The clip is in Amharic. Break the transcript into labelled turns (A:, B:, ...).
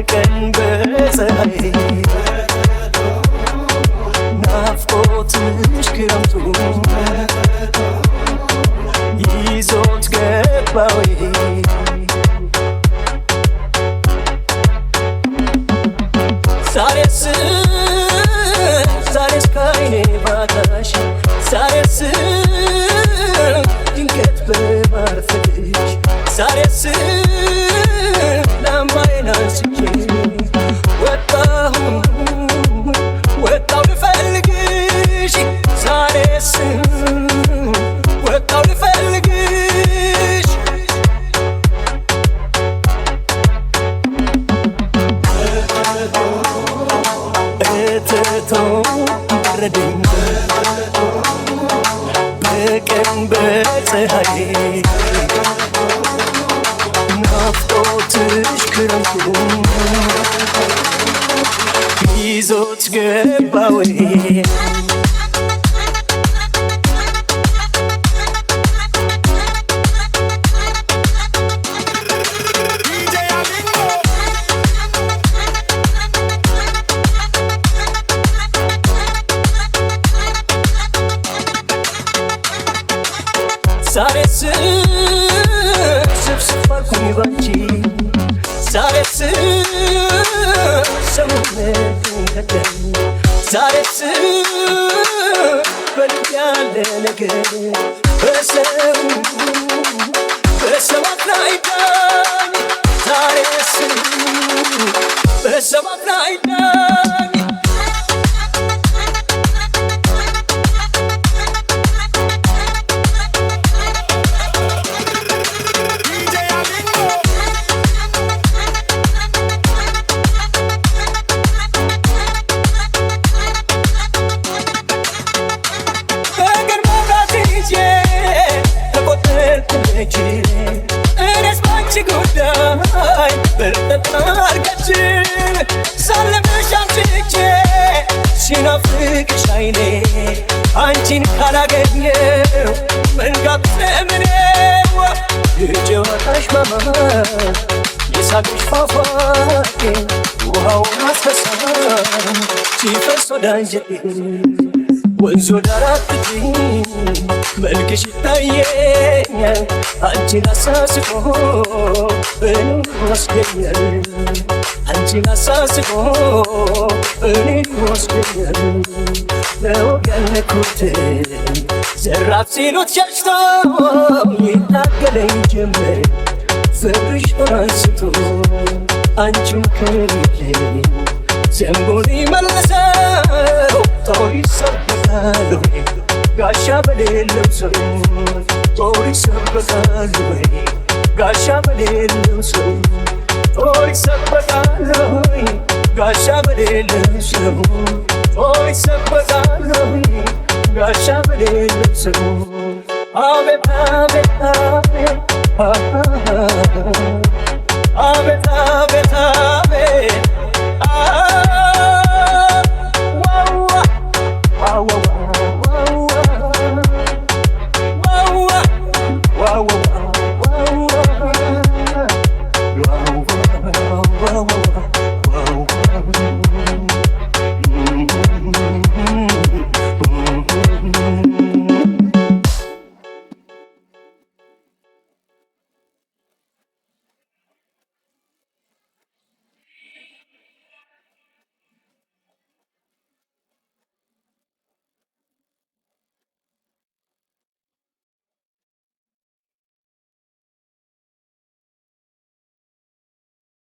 A: በቀን በፀሐይ ናፍቆትሽ ክረምቱ ይዞት ገባ ወይ ዛሬስ ካይኔ ባታሽ ዛሬስ ድንገት በማረፍሽ ዛሬስ ላምባዬን አንስቼ ወጣሁ ልፈልግሽ ዛሬስ ወጣሁ ልፈልግሽ እትቶ በረደኝ በቀን በፀሐይ ናፍቆትሽ ክረምቱ ይዞት ገባ ወይ ዛሬስ ስብስብ አልኩኝ ባንቺ ዛሬስ ሰውነቴን ከዳኝ ዛሬስ በልብ ያለ ነገር በሰው አትናይዳኝ ዛሬስ በሰው አትናይዳኝ እኔስ ባንቺ ጉዳይ በርጠጣርገችን ሳለምሽ አምሽቼ ሲናፍቅሽ አይኔ አንቺን ካላገኘው መንጋት ለምኔው የጨዋታሽ ማማር የሳቅሽ ፏፏቴ ውሃውን አስፈሳ ሲፈስ ወደ አንጀቴ ወንዝ ዳር አትጥኝ መልክሽ ይታየኛል አንቺን አሳስቆ እኔን ወስደኛል አንቺን አሳስቆ እኔን ወስደኛል ለወገን ኩት ዘራፍ ሲሉት ሸሽቶ ይታገለኝ ጀመር ፍቅርሽ አንስቶ አንቺን ከሌለኝ ዘንቦን ይመልሰው ጦር ይሰበቃል ወይ ጋሻ በሌለው ሰው ጦር ይሰበቃል ወይ ጋሻ በሌለው ሰው ጦር ይሰበቃል ወይ ጋሻ በሌለው ሰው ጦር ይሰበቃል ወይ ጋሻ በሌለው ሰው አቤት አቤት አቤት